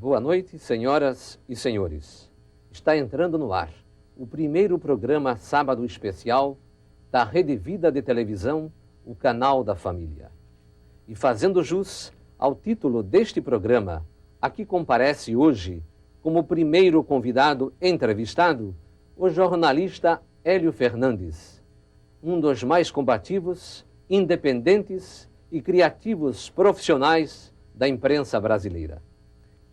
Boa noite, senhoras e senhores. Está entrando no ar o primeiro programa Sábado Especial da Rede Vida de Televisão, o canal da família. E fazendo jus ao título deste programa, aqui comparece hoje, como primeiro convidado entrevistado, o jornalista Hélio Fernandes, um dos mais combativos, independentes e criativos profissionais da imprensa brasileira.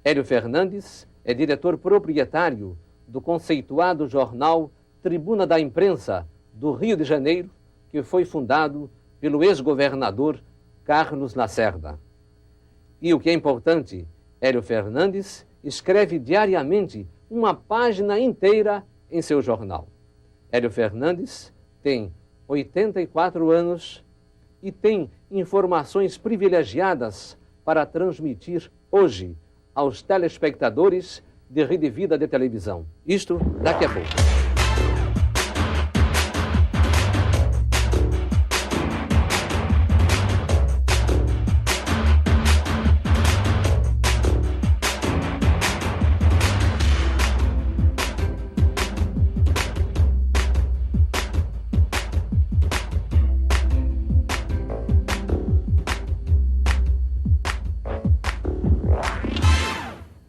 Hélio Fernandes é diretor proprietário do conceituado jornal Tribuna da Imprensa do Rio de Janeiro, que foi fundado pelo ex-governador Carlos Lacerda. E o que é importante, Hélio Fernandes escreve diariamente uma página inteira em seu jornal. Hélio Fernandes tem 84 anos e tem informações privilegiadas para transmitir hoje aos telespectadores de Rede Vida de Televisão. Isto daqui a pouco.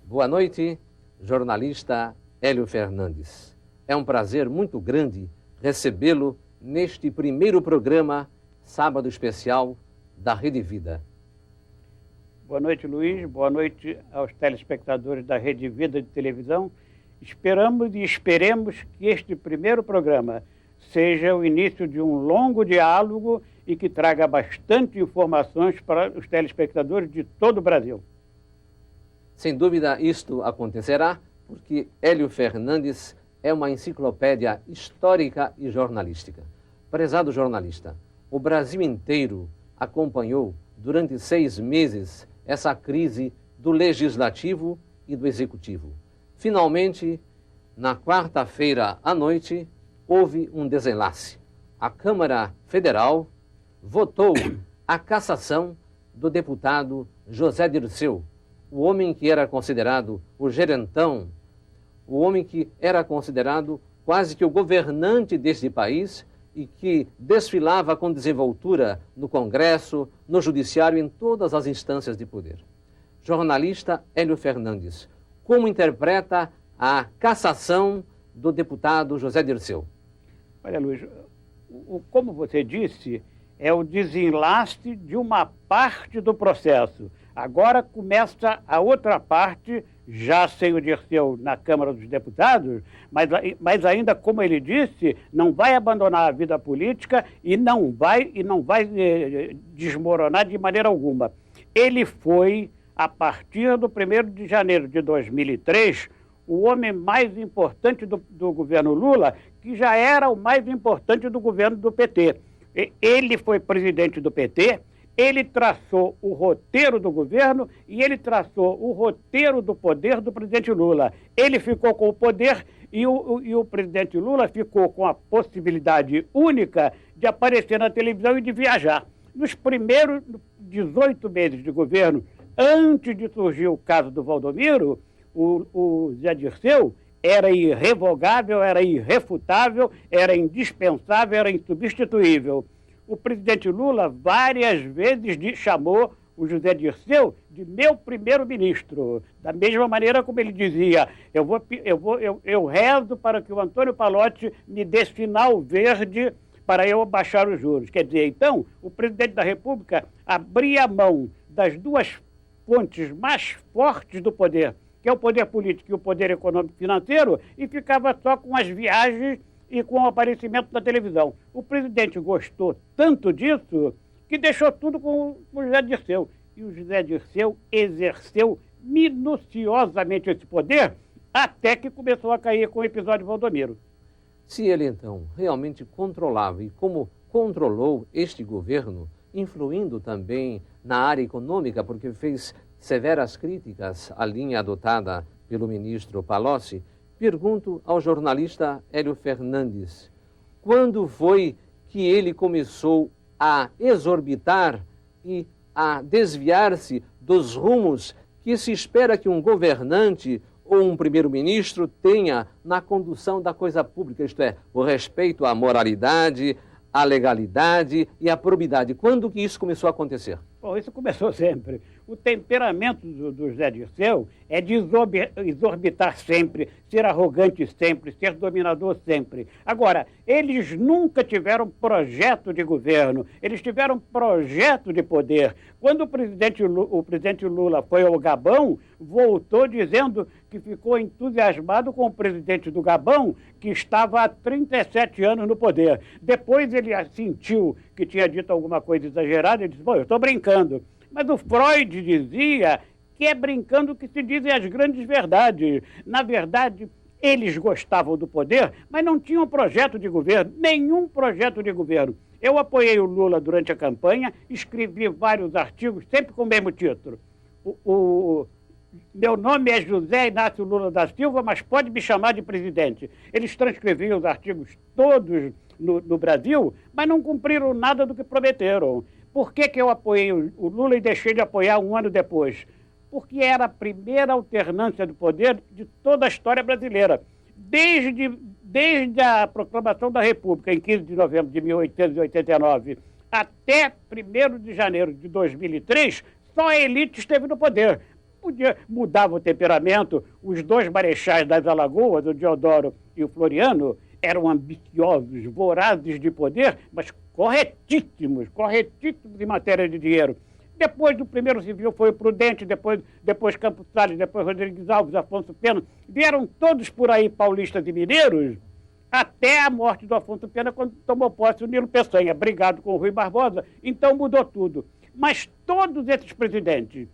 Boa noite, jornalista Hélio Fernandes. É um prazer muito grande recebê-lo neste primeiro programa Sábado Especial da Rede Vida. Boa noite, Luiz. Boa noite aos telespectadores da Rede Vida de Televisão. Esperamos e esperemos que este primeiro programa seja o início de um longo diálogo e que traga bastante informações para os telespectadores de todo o Brasil. Sem dúvida, isto acontecerá porque Hélio Fernandes é uma enciclopédia histórica e jornalística. Prezado jornalista, o Brasil inteiro acompanhou durante 6 meses essa crise do Legislativo e do Executivo. Finalmente, na quarta-feira à noite, houve um desenlace. A Câmara Federal votou a cassação do deputado José Dirceu, o homem que era considerado o gerentão, o homem que era considerado quase que o governante deste país e que desfilava com desenvoltura no Congresso, no Judiciário, em todas as instâncias de poder. Jornalista Hélio Fernandes, como interpreta a cassação do deputado José Dirceu? Olha, Luiz, como você disse, é o desenlace de uma parte do processo. Agora começa a outra parte, já sem o Dirceu na Câmara dos Deputados, mas ainda, como ele disse, não vai abandonar a vida política e não vai desmoronar de maneira alguma. Ele foi, a partir do 1º de janeiro de 2003, o homem mais importante do governo Lula, que já era o mais importante do governo do PT. Ele foi presidente do PT, ele traçou o roteiro do governo e ele traçou o roteiro do poder do presidente Lula. Ele ficou com o poder e o presidente Lula ficou com a possibilidade única de aparecer na televisão e de viajar. Nos primeiros 18 meses de governo, antes de surgir o caso do Valdomiro, o Zé Dirceu era irrevogável, era irrefutável, era indispensável, era insubstituível. O presidente Lula várias vezes chamou o José Dirceu de meu primeiro-ministro. Da mesma maneira como ele dizia, eu rezo para que o Antônio Palocci me dê sinal verde para eu baixar os juros. Quer dizer, então, o presidente da República abria mão das duas fontes mais fortes do poder, que é o poder político e o poder econômico financeiro, e ficava só com as viagens e com o aparecimento da televisão. O presidente gostou tanto disso que deixou tudo com o José Dirceu. E o José Dirceu exerceu minuciosamente esse poder até que começou a cair com o episódio Valdomiro. Se ele, então, realmente controlava e como controlou este governo, influindo também na área econômica, porque fez severas críticas à linha adotada pelo ministro Palocci, pergunto ao jornalista Hélio Fernandes, quando foi que ele começou a exorbitar e a desviar-se dos rumos que se espera que um governante ou um primeiro-ministro tenha na condução da coisa pública, isto é, o respeito à moralidade, à legalidade e à probidade. Quando que isso começou a acontecer? Bom, isso começou sempre. O temperamento do José Dirceu é de exorbitar sempre, ser arrogante sempre, ser dominador sempre. Agora, eles nunca tiveram projeto de governo, eles tiveram projeto de poder. Quando o presidente Lula foi ao Gabão, voltou dizendo que ficou entusiasmado com o presidente do Gabão, que estava há 37 anos no poder. Depois ele sentiu que tinha dito alguma coisa exagerada e disse, bom, eu estou brincando. Mas o Freud dizia que é brincando que se dizem as grandes verdades. Na verdade, eles gostavam do poder, mas não tinham projeto de governo, nenhum projeto de governo. Eu apoiei o Lula durante a campanha, escrevi vários artigos, sempre com o mesmo título. Meu nome é José Inácio Lula da Silva, mas pode me chamar de presidente. Eles transcreviam os artigos todos no Brasil, mas não cumpriram nada do que prometeram. Por que eu apoiei o Lula e deixei de apoiar um ano depois? Porque era a primeira alternância do poder de toda a história brasileira. Desde a proclamação da República, em 15 de novembro de 1889, até 1º de janeiro de 2003, só a elite esteve no poder. Mudava o temperamento, os dois marechais das Alagoas, o Deodoro e o Floriano, eram ambiciosos, vorazes de poder, mas corretíssimos em matéria de dinheiro. Depois do primeiro civil foi o Prudente, depois Campos Salles, depois Rodrigues Alves, Afonso Pena. Vieram todos por aí, paulistas e mineiros, até a morte do Afonso Pena, quando tomou posse o Nilo Peçanha, brigado com o Rui Barbosa. Então mudou tudo. Mas todos esses presidentes,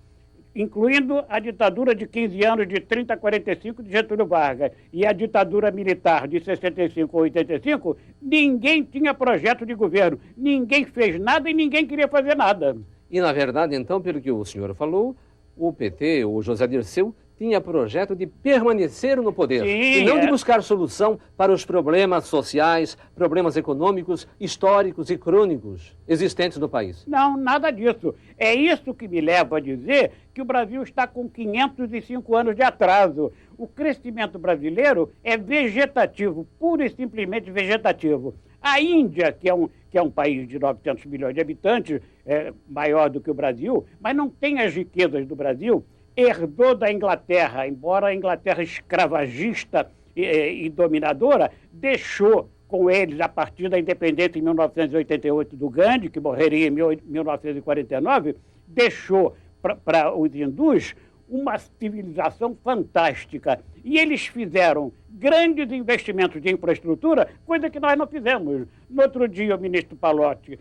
incluindo a ditadura de 15 anos, de 30 a 45, de Getúlio Vargas, e a ditadura militar de 65 a 85, ninguém tinha projeto de governo, ninguém fez nada e ninguém queria fazer nada. E, na verdade, então, pelo que o senhor falou, o PT, o José Dirceu, tinha projeto de permanecer no poder. Sim, e não de buscar solução para os problemas sociais, problemas econômicos, históricos e crônicos existentes no país. Não, nada disso. É isso que me leva a dizer que o Brasil está com 505 anos de atraso. O crescimento brasileiro é vegetativo, pura e simplesmente vegetativo. A Índia, que é um país de 900 milhões de habitantes, é maior do que o Brasil, mas não tem as riquezas do Brasil, herdou da Inglaterra, embora a Inglaterra escravagista e dominadora, deixou com eles, a partir da independência em 1988 do Gandhi, que morreria em 1949, deixou para os hindus uma civilização fantástica. E eles fizeram grandes investimentos de infraestrutura, coisa que nós não fizemos. No outro dia, o ministro Palocci,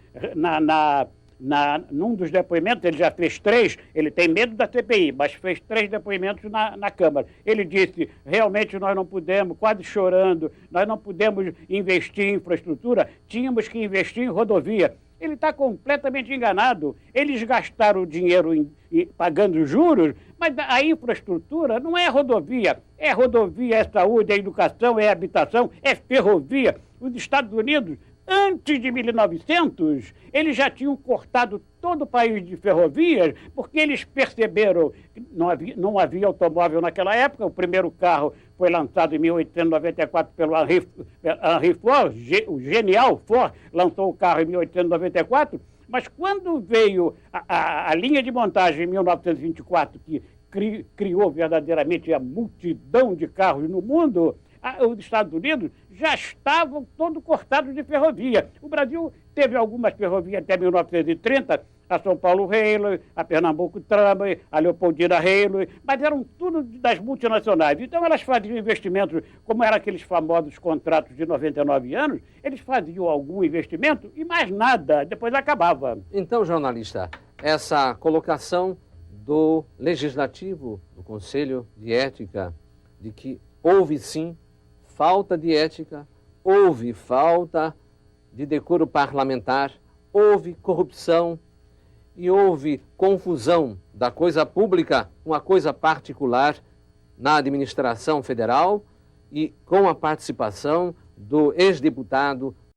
num dos depoimentos, ele já fez 3, ele tem medo da CPI, mas fez 3 depoimentos na Câmara. Ele disse, realmente nós não pudemos, quase chorando, nós não pudemos investir em infraestrutura, tínhamos que investir em rodovia. Ele está completamente enganado. Eles gastaram o dinheiro pagando juros, mas a infraestrutura não é rodovia. É rodovia, é saúde, é educação, é habitação, é ferrovia. Os Estados Unidos, antes de 1900, eles já tinham cortado todo o país de ferrovias, porque eles perceberam que não havia automóvel naquela época. O primeiro carro foi lançado em 1894 pelo Henry Ford, o genial Ford lançou o carro em 1894, mas quando veio a linha de montagem em 1924, que criou verdadeiramente a multidão de carros no mundo, os Estados Unidos já estavam todos cortados de ferrovia. O Brasil teve algumas ferrovias até 1930, a São Paulo Railway, a Pernambuco Tramway, a Leopoldina Railway, mas eram tudo das multinacionais. Então elas faziam investimentos, como eram aqueles famosos contratos de 99 anos, eles faziam algum investimento e mais nada, depois acabava. Então, jornalista, essa colocação do Legislativo, do Conselho de Ética, de que houve sim falta de ética, houve falta de decoro parlamentar, houve corrupção e houve confusão da coisa pública com a coisa particular na administração federal e com a participação do ex-deputado